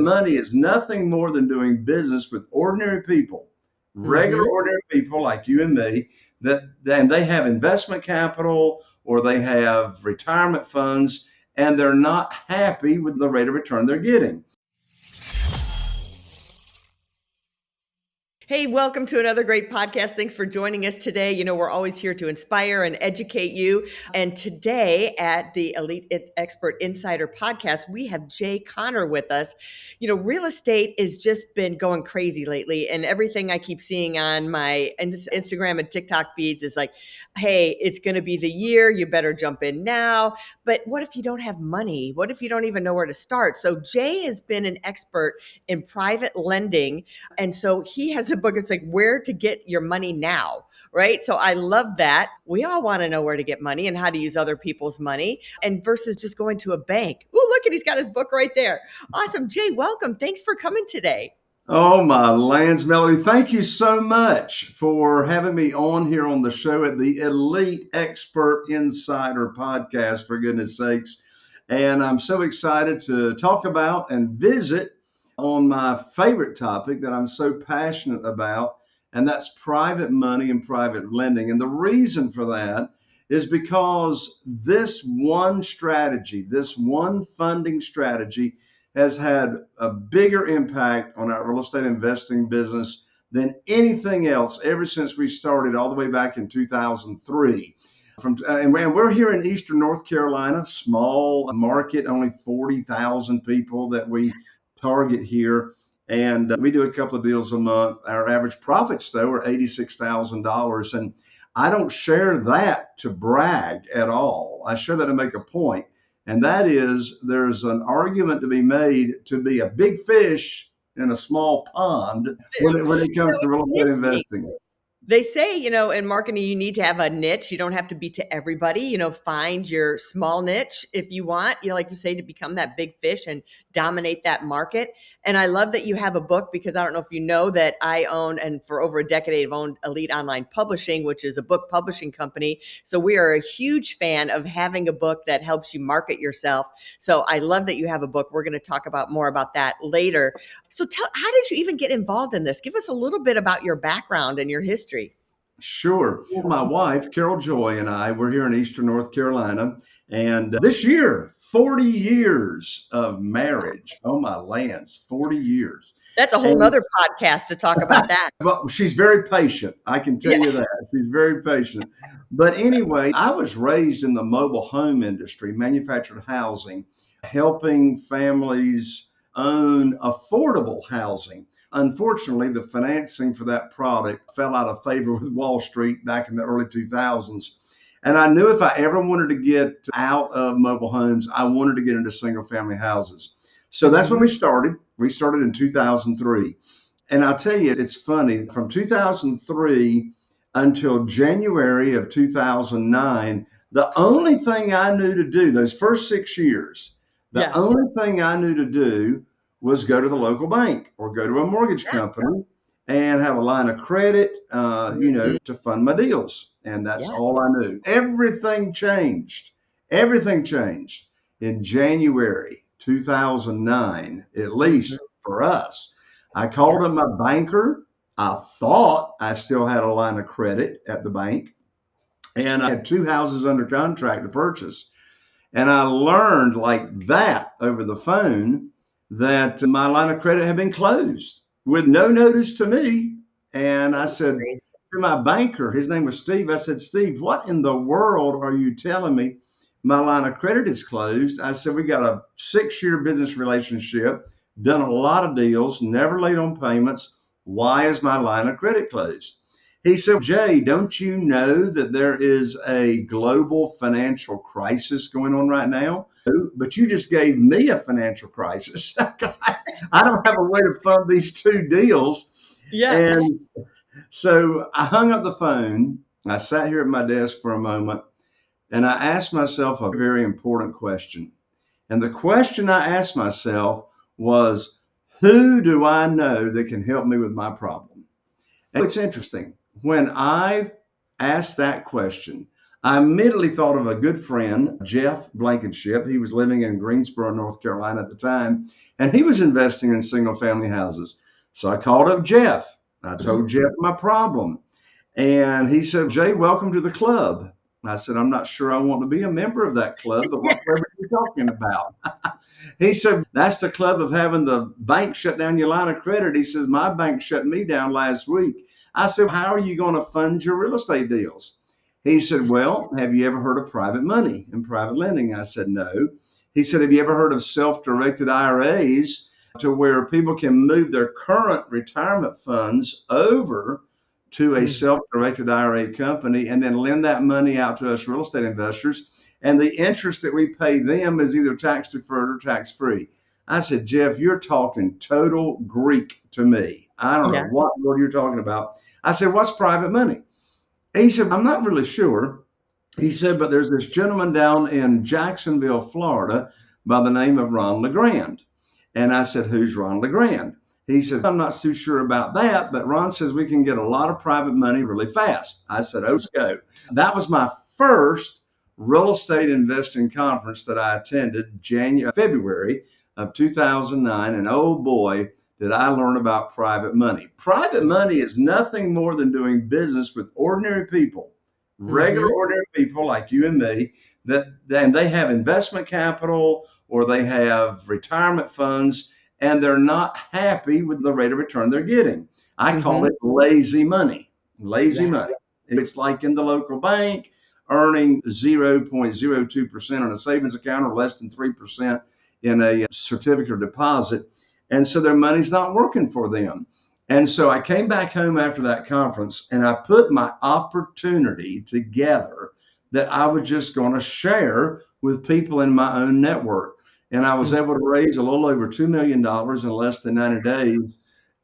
Money is nothing more than doing business with ordinary people, regular Hmm. ordinary people like you and me, that then they have investment capital or they have retirement funds and they're not happy with the rate of return they're getting. Hey, welcome to another great podcast. Thanks for joining us today. We're always here to inspire and educate you. And today at the Elite Expert Insider podcast, we have Jay Connor with us. Real estate has just been going crazy lately. And everything I keep seeing on my Instagram and TikTok feeds is like, hey, it's going to be the year. You better jump in now. But what if you don't have money? What if you don't even know where to start? So Jay has been an expert in private lending. And so he has a book. It's like where to get your money now, right? So I love that. We all want to know where to get money and how to use other people's money and versus just going to a bank. Oh, look, and he's got his book right there. Awesome. Jay, welcome. Thanks for coming today. Oh, my lands, Melanie. Thank you so much for having me on here on the show at the Elite Expert Insider podcast, for goodness sakes. And I'm so excited to talk about and visit on my favorite topic that I'm so passionate about, and that's private money and private lending. And the reason for that is because this one strategy, this one funding strategy, has had a bigger impact on our real estate investing business than anything else ever since we started all the way back in 2003. And we're here in Eastern North Carolina, small market, only 40,000 people that we target here. And we do a couple of deals a month. Our average profits, though, are $86,000. And I don't share that to brag at all. I share that to make a point. And that is, there's an argument to be made to be a big fish in a small pond when it comes to real estate investing. They say, in marketing, you need to have a niche. You don't have to be to everybody. Find your small niche if you want, like you say, to become that big fish and dominate that market. And I love that you have a book because I don't know if you know that I own, and for over a decade, I've owned Elite Online Publishing, which is a book publishing company. So we are a huge fan of having a book that helps you market yourself. So I love that you have a book. We're going to talk about more about that later. So how did you even get involved in this? Give us a little bit about your background and your history. Sure. My wife, Carol Joy, and I, we're here in Eastern North Carolina. And this year, 40 years of marriage. Oh, my lands, 40 years. That's a whole nother podcast to talk about that. Well, she's very patient. I can tell you that. She's very patient. But anyway, I was raised in the mobile home industry, manufactured housing, helping families own affordable housing. Unfortunately, the financing for that product fell out of favor with Wall Street back in the early 2000s. And I knew if I ever wanted to get out of mobile homes, I wanted to get into single family houses. So that's when we started. We started in 2003. And I'll tell you, it's funny, from 2003 until January of 2009, the only thing I knew to do those first 6 years, the only thing I knew to do was go to the local bank or go to a mortgage company and have a line of credit, to fund my deals. And that's all I knew. Everything changed. Everything changed in January 2009, at least for us. I called up my banker. I thought I still had a line of credit at the bank. And I had 2 houses under contract to purchase. And I learned like that over the phone that my line of credit had been closed with no notice to me. And I said to my banker, his name was Steve, I said, Steve, what in the world are you telling me? My line of credit is closed. I said, we got a 6-year business relationship, done a lot of deals, never late on payments. Why is my line of credit closed? He said, Jay, don't you know that there is a global financial crisis going on right now? But you just gave me a financial crisis because I don't have a way to fund these 2 deals. And so I hung up the phone. I sat here at my desk for a moment and I asked myself a very important question. And the question I asked myself was, who do I know that can help me with my problem? And it's interesting. When I asked that question, I immediately thought of a good friend, Jeff Blankenship. He was living in Greensboro, North Carolina at the time, and he was investing in single family houses. So I called up Jeff. I told Jeff my problem. And he said, Jay, welcome to the club. I said, I'm not sure I want to be a member of that club, but what club are you talking about? He said, that's the club of having the bank shut down your line of credit. He says, my bank shut me down last week. I said, how are you going to fund your real estate deals? He said, well, have you ever heard of private money and private lending? I said, no. He said, have you ever heard of self-directed IRAs to where people can move their current retirement funds over to a self-directed IRA company and then lend that money out to us real estate investors? And the interest that we pay them is either tax deferred or tax free. I said, Jeff, you're talking total Greek to me. I don't know what word you're talking about. I said, what's private money? He said, I'm not really sure. He said, but there's this gentleman down in Jacksonville, Florida, by the name of Ron LeGrand. And I said, who's Ron LeGrand? He said, I'm not too sure about that, but Ron says we can get a lot of private money really fast. I said, oh, let's go. That was my first real estate investing conference that I attended February of 2009. And oh boy, did I learn about private money. Private money is nothing more than doing business with ordinary people, regular ordinary people like you and me, and they have investment capital or they have retirement funds, and they're not happy with the rate of return they're getting. I call it lazy money. Lazy money. It's like in the local bank, earning 0.02% on a savings account or less than 3% in a certificate of deposit. And so their money's not working for them. And so I came back home after that conference and I put my opportunity together that I was just going to share with people in my own network. And I was able to raise a little over $2 million in less than 90 days,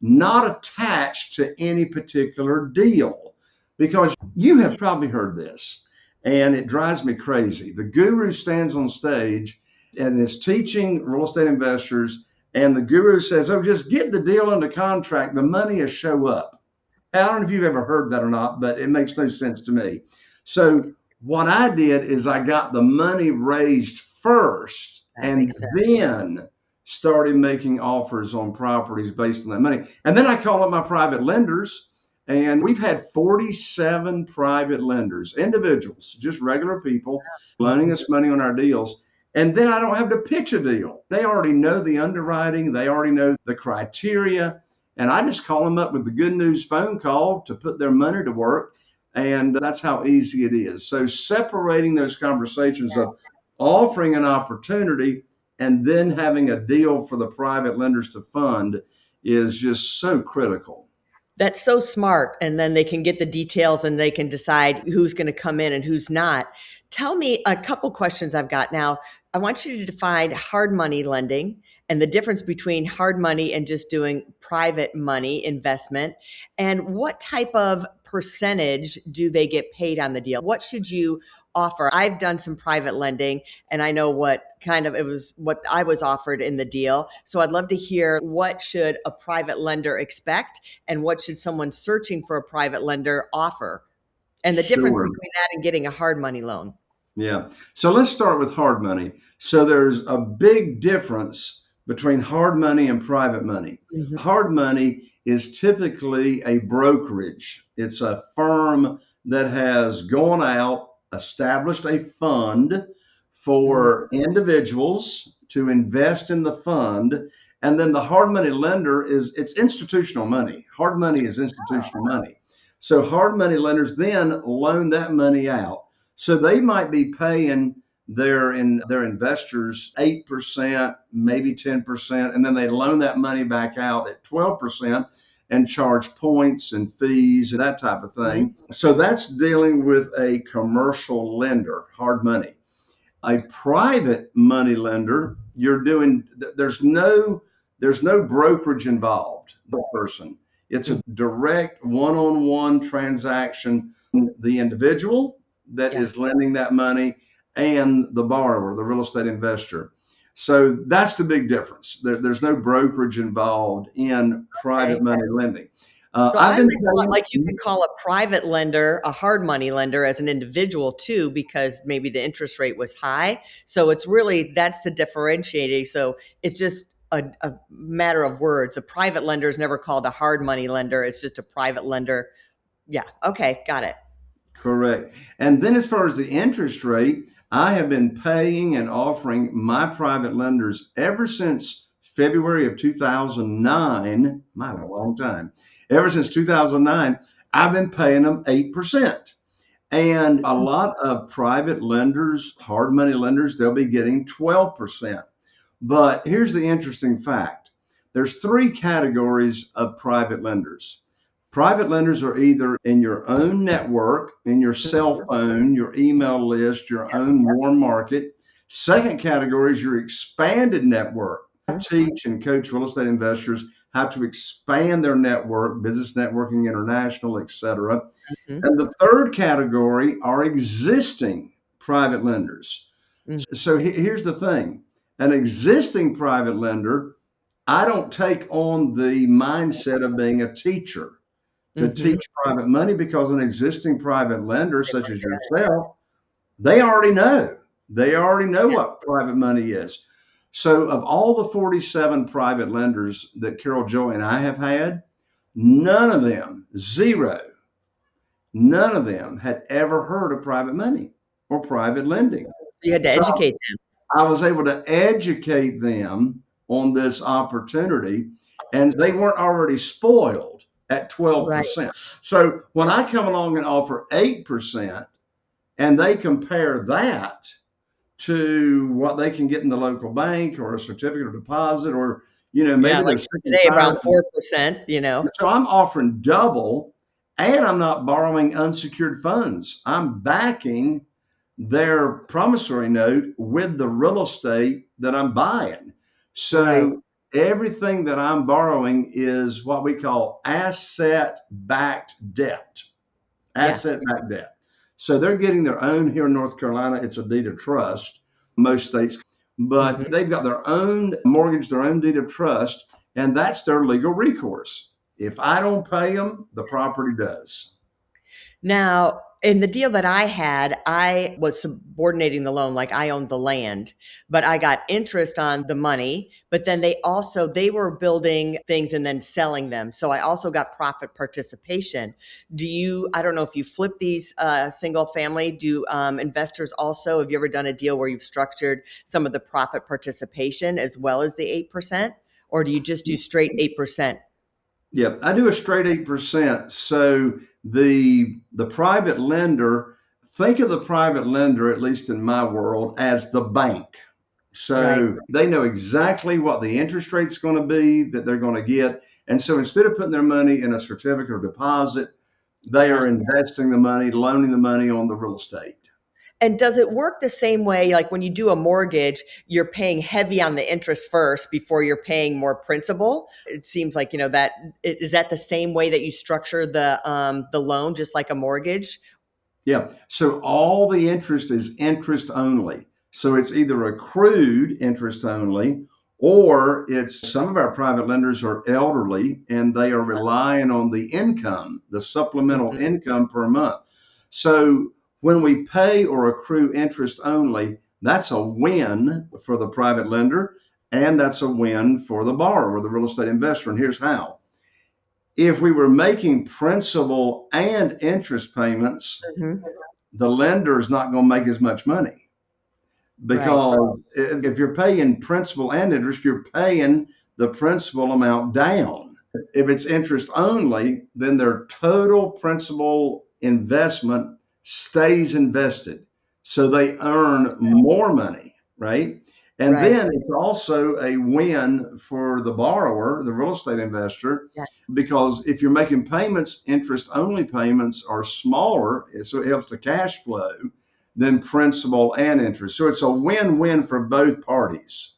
not attached to any particular deal. Because you have probably heard this, and it drives me crazy. The guru stands on stage and is teaching real estate investors, and the guru says, oh, just get the deal under contract. The money will show up. I don't know if you've ever heard that or not, but it makes no sense to me. So what I did is I got the money raised first and then started making offers on properties based on that money. And then I call up my private lenders, and we've had 47 private lenders, individuals, just regular people, loaning us money on our deals. And then I don't have to pitch a deal. They already know the underwriting. They already know the criteria. And I just call them up with the good news phone call to put their money to work. And that's how easy it is. So separating those conversations of offering an opportunity and then having a deal for the private lenders to fund is just so critical. That's so smart. And then they can get the details and they can decide who's going to come in and who's not. Tell me a couple questions I've got now. I want you to define hard money lending and the difference between hard money and just doing private money investment. And what type of percentage do they get paid on the deal? What should you offer? I've done some private lending and I know what I was offered in the deal. So I'd love to hear, what should a private lender expect and what should someone searching for a private lender offer? And the difference between that and getting a hard money loan. Yeah. So let's start with hard money. So there's a big difference between hard money and private money. Hard money is typically a brokerage. It's a firm that has gone out, established a fund for individuals to invest in the fund. And then the hard money lender it's institutional money. Hard money is institutional money. So hard money lenders then loan that money out. So they might be paying their investors 8%, maybe 10%, and then they loan that money back out at 12% and charge points and fees and that type of thing. So that's dealing with a commercial lender, hard money. A private money lender, there's no brokerage involved, the person. It's a direct one-on-one transaction. The individual that is lending that money and the borrower, the real estate investor. So that's the big difference. There's no brokerage involved in private money lending. So I I've been always thought like you paying. could call a private lender a hard money lender as an individual too, because maybe the interest rate was high. So it's really, that's the differentiating. So it's just a matter of words. A private lender is never called a hard money lender. It's just a private lender. Yeah. Okay. Got it. Correct. And then as far as the interest rate, I have been paying and offering my private lenders ever since February of 2009, my a long time. Ever since 2009, I've been paying them 8%. And a lot of private lenders, hard money lenders, they'll be getting 12%. But here's the interesting fact. There's three categories of private lenders. Private lenders are either in your own network, in your cell phone, your email list, your own warm market. Second category is your expanded network. I teach and coach real estate investors how to expand their network, business networking, international, etc. Mhm. And the third category are existing private lenders. Mhm. So here's the thing. An existing private lender, I don't take on the mindset of being a teacher to Mhm. teach private money, because an existing private lender such as yourself, they already know. They already know Yeah. what private money is. So of all the 47 private lenders that Carol Joy and I have had, none of them, zero, none of them had ever heard of private money or private lending. You had to So educate them. I was able to educate them on this opportunity, and they weren't already spoiled at Right. 12%. So when I come along and offer 8%, and they compare that to what they can get in the local bank or a certificate of deposit, or Yeah. maybe Like they're sick and today, tired. around 4%. So I'm offering double, and I'm not borrowing unsecured funds. I'm backing their promissory note with the real estate that I'm buying. Right. So everything that I'm borrowing is what we call asset backed debt. Yeah. Asset backed debt. So they're getting their own. Here in North Carolina, it's a deed of trust, most states, but Mhm. they've got their own mortgage, their own deed of trust, and that's their legal recourse. If I don't pay them, the property does. Now, in the deal that I had, I was subordinating the loan, like I owned the land, but I got interest on the money. But then they were building things and then selling them. So I also got profit participation. I don't know if you flip these single family, do investors also, have you ever done a deal where you've structured some of the profit participation as well as the 8%? Or do you just do straight 8%? Yeah, I do a straight 8%. So the private lender, think of the private lender, at least in my world, as the bank. Right. So they know exactly what the interest rate's going to be that they're going to get. And so instead of putting their money in a certificate of deposit, they are Yeah. investing the money, loaning the money on the real estate. And does it work the same way? Like when you do a mortgage, you're paying heavy on the interest first before you're paying more principal. It seems like, is that the same way that you structure the loan, just like a mortgage? Yeah. So all the interest is interest only. So it's either accrued interest only, or it's some of our private lenders are elderly and they are relying on the income, the supplemental Mhm. income per month. So when we pay or accrue interest only, that's a win for the private lender, and that's a win for the borrower, the real estate investor. And here's how. If we were making principal and interest payments, Mhm. the lender is not going to make as much money, Right. because if you're paying principal and interest, you're paying the principal amount down. If it's interest only, then their total principal investment stays invested. So they earn more money, right? And Right. then it's also a win for the borrower, the real estate investor, Yeah. because if you're making payments, interest only payments are smaller, so it helps the cash flow than principal and interest. So it's a win-win for both parties.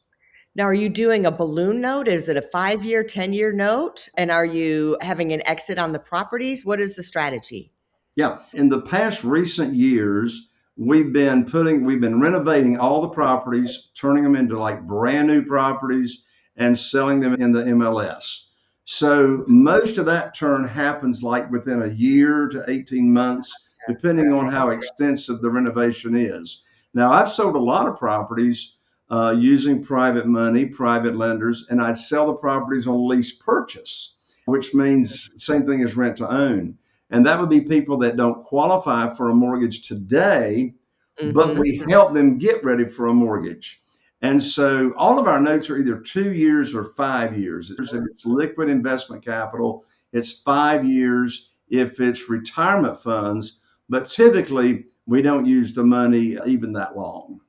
Now, are you doing a balloon note? Is it a 5-year, 10-year note? And are you having an exit on the properties? What is the strategy? Yeah, in the past recent years, we've been renovating all the properties, turning them into like brand new properties and selling them in the MLS. So most of that turn happens like within a year to 18 months, depending on Okay. how extensive the renovation is. Now, I've sold a lot of properties using private money, private lenders, and I'd sell the properties on lease purchase, which means same thing as rent to own. And that would be people that don't qualify for a mortgage today, but Mm-hmm. we help them get ready for a mortgage. And so all of our notes are either 2 years or 5 years. If it's liquid investment capital, it's 5 years if it's retirement funds, but typically we don't use the money even that long.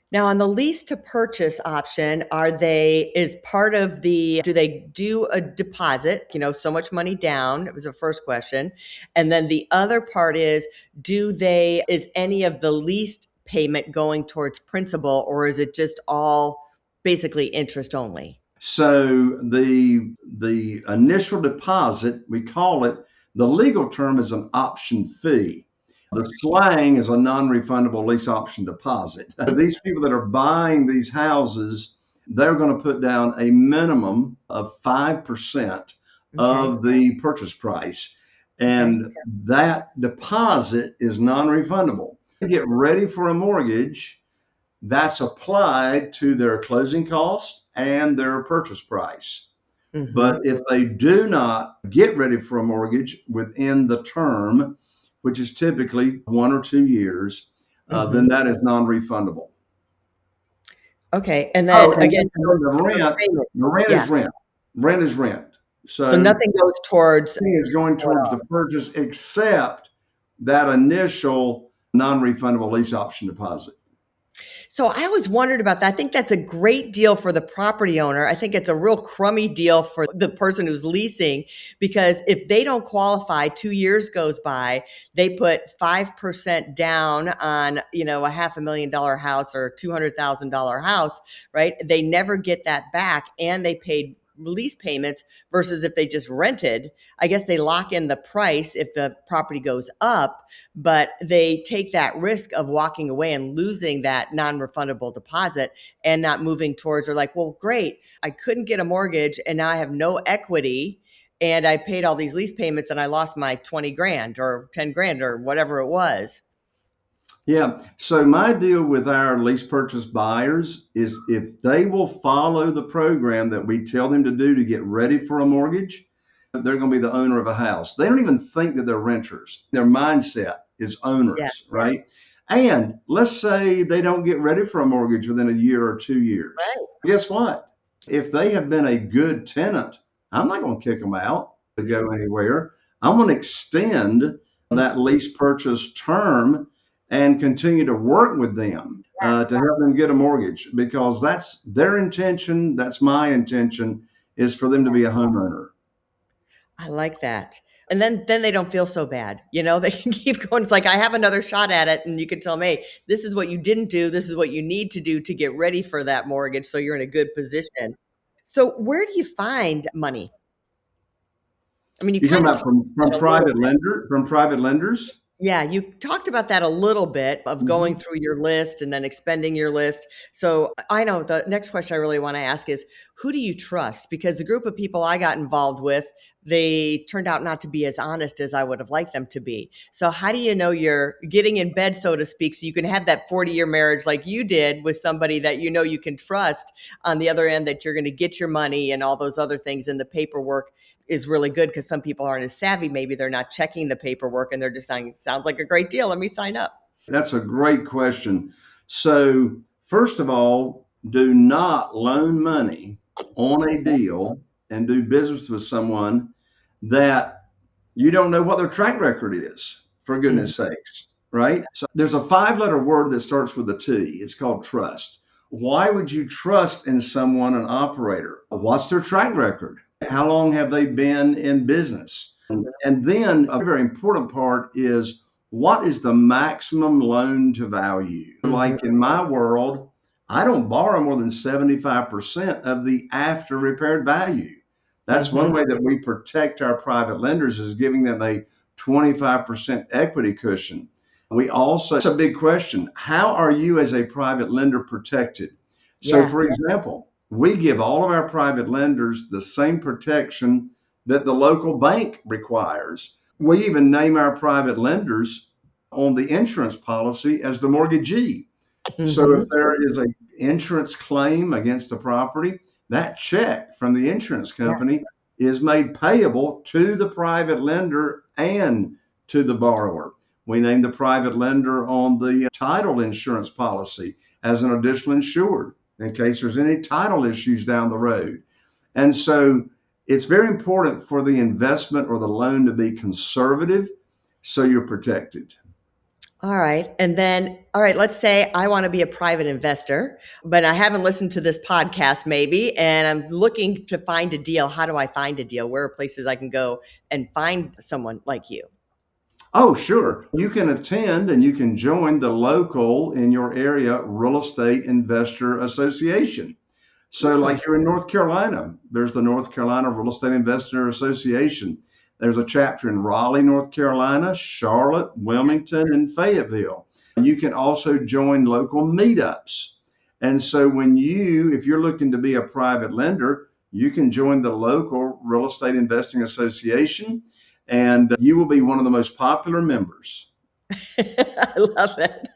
Now, on the lease to purchase option, is part of do they do a deposit, so much money down? It was the first question. And then the other part is any of the lease payment going towards principal, or is it just all basically interest only? So the initial deposit, we call it, the legal term is an option fee. The slang is a non-refundable lease option deposit. These people that are buying these houses, they're going to put down a minimum of 5% Okay. of the purchase price. Okay. And that deposit is non-refundable. They get ready for a mortgage, that's applied to their closing cost and their purchase price. Mm-hmm. But if they do not get ready for a mortgage within the term, which is typically 1 or 2 years, Mm-hmm. then that is non-refundable. Okay. And Oh, then and again, then the rent, payment. the rent Yeah. is rent. Rent is rent. So So nothing goes towards. nothing is going towards the purchase except that initial non-refundable lease option deposit. So I always wondered about that. I think that's a great deal for the property owner. I think it's a real crummy deal for the person who's leasing, because if they don't qualify, 2 years goes by, they put 5% down on, a $500,000 house or $200,000 house, right? They never get that back, and they paid lease payments versus if they just rented. I guess they lock in the price if the property goes up, but they take that risk of walking away and losing that non-refundable deposit and not moving towards, or like, well, great, I couldn't get a mortgage and now I have no equity and I paid all these lease payments and I lost my 20 grand or 10 grand or whatever it was. Yeah. So my deal with our lease purchase buyers is if they will follow the program that we tell them to do to get ready for a mortgage, they're going to be the owner of a house. They don't even think that they're renters. Their mindset is Yeah. owners, right? And let's say they don't get ready for a mortgage within a year or 2 years. Right. Guess what? If they have been a good tenant, I'm not going to kick them out to go anywhere. I'm going to extend that lease purchase term and continue to work with them to help them get a mortgage, because that's their intention. That's my intention, is for them to be a homeowner. I like that. And then they don't feel so bad. They can keep going. It's like, I have another shot at it. And you can tell them, hey, this is what you didn't do. This is what you need to do to get ready for that mortgage, so you're in a good position. So where do you find money? I mean, you You talking kind of about talked from about it a little. private lenders? Yeah, you talked about that a little bit, of going Mhm. through your list and then expending your list. So I know the next question I really want to ask is, who do you trust? Because the group of people I got involved with, they turned out not to be as honest as I would have liked them to be. So how do you know you're getting in bed, so to speak, so you can have that 40-year marriage like you did with somebody that you can trust on the other end, that you're going to get your money and all those other things, and the paperwork is really good, because some people aren't as savvy. Maybe they're not checking the paperwork and they're just saying, sounds like a great deal, let me sign up. That's a great question. So, first of all, do not loan money on a deal and do business with someone that you don't know what their track record is, for Mhm. goodness sakes, right? So, there's a 5 letter word that starts with a T. It's called trust. Why would you trust in someone, an operator? What's their track record? How long have they been in business? And then a very important part is, what is the maximum loan to value? Mhm. Like in my world, I don't borrow more than 75% of the after repaired value. That's one Mhm. way that we protect our private lenders, is giving them a 25% equity cushion. We also, it's a big question. How are you as a private lender protected? So Yeah. for example, we give all of our private lenders the same protection that the local bank requires. We even name our private lenders on the insurance policy as the mortgagee. So if Mm-hmm. there is an insurance claim against a property, that check from the insurance company is made payable to the private lender and to the borrower. We name the private lender on the title insurance policy as an additional insured in case there's any title issues down the road. And so it's very important for the investment or the loan to be conservative so you're protected. All right. And then, all right, let's say I want to be a private investor, but I haven't listened to this podcast maybe, and I'm looking to find a deal. How do I find a deal? Where are places I can go and find someone like you? Oh, sure. You can attend and you can join the local in your area real estate investor association. So, like you're in North Carolina, there's the North Carolina Real Estate Investor Association. There's a chapter in Raleigh, North Carolina, Charlotte, Wilmington, and Fayetteville. You can also join local meetups. And so, if you're looking to be a private lender, you can join the local Real Estate Investing Association, and you will be one of the most popular members. I love it.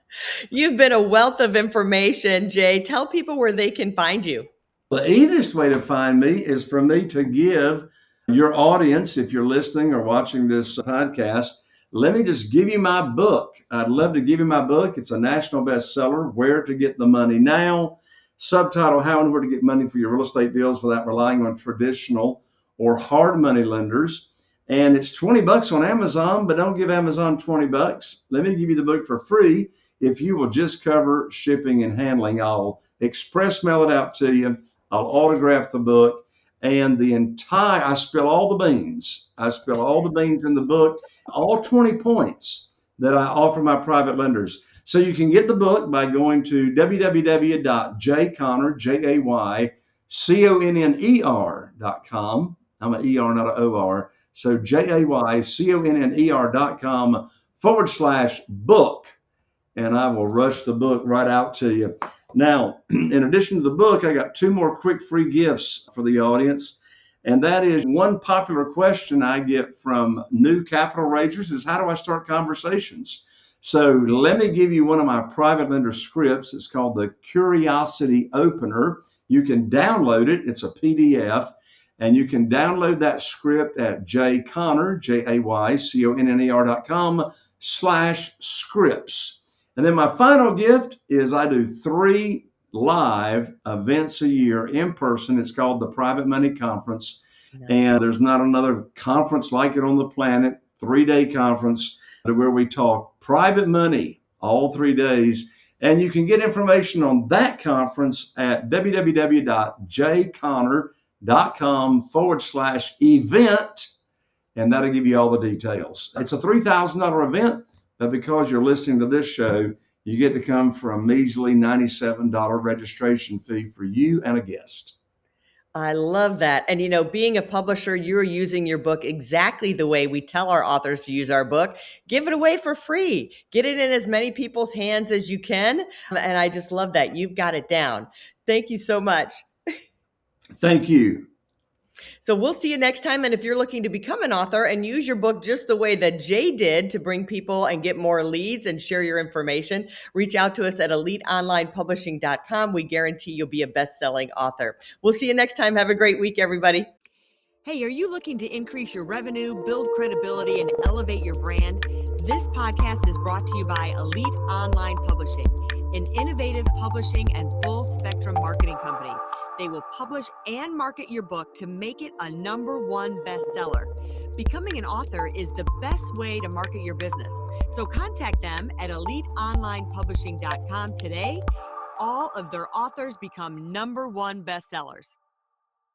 You've been a wealth of information, Jay. Tell people where they can find you. The easiest way to find me is for me to give your audience, if you're listening or watching this podcast, let me just give you my book. I'd love to give you my book. It's a national bestseller, Where to Get the Money Now. Subtitle, How and Where to Get Money for Your Real Estate Deals Without Relying on Traditional or Hard Money Lenders. And it's $20 on Amazon, but don't give Amazon $20. Let me give you the book for free if you will just cover shipping and handling. I'll express mail it out to you. I'll autograph the book, and I spill all the beans. I spill all the beans in the book, all 20 points that I offer my private lenders. So you can get the book by going to www.jayconner.com. I'm an ER, not an OR. So jayconner.com/book. And I will rush the book right out to you. Now, in addition to the book, I got 2 more quick free gifts for the audience. And that is, one popular question I get from new capital raisers is, how do I start conversations? So let me give you one of my private lender scripts. It's called the Curiosity Opener. You can download it. It's a PDF. And you can download that script at jayconner, jayconner.com/scripts. And then my final gift is I do 3 live events a year in person. It's called the Private Money Conference. Nice. And there's not another conference like it on the planet, 3-day conference where we talk private money all 3 days. And you can get information on that conference at www.jayconner.com/event. And that'll give you all the details. It's a $3,000 event. But because you're listening to this show, you get to come for a measly $97 registration fee for you and a guest. I love that. And, being a publisher, you're using your book exactly the way we tell our authors to use our book. Give it away for free. Get it in as many people's hands as you can. And I just love that. You've got it down. Thank you so much. Thank you. So we'll see you next time. And if you're looking to become an author and use your book just the way that Jay did to bring people and get more leads and share your information, reach out to us at eliteonlinepublishing.com. We guarantee you'll be a best-selling author. We'll see you next time. Have a great week, everybody. Hey, are you looking to increase your revenue, build credibility, and elevate your brand? This podcast is brought to you by Elite Online Publishing, an innovative publishing and full-spectrum marketing company. They will publish and market your book to make it a #1 bestseller. Becoming an author is the best way to market your business. So contact them at eliteonlinepublishing.com today. All of their authors become #1 bestsellers.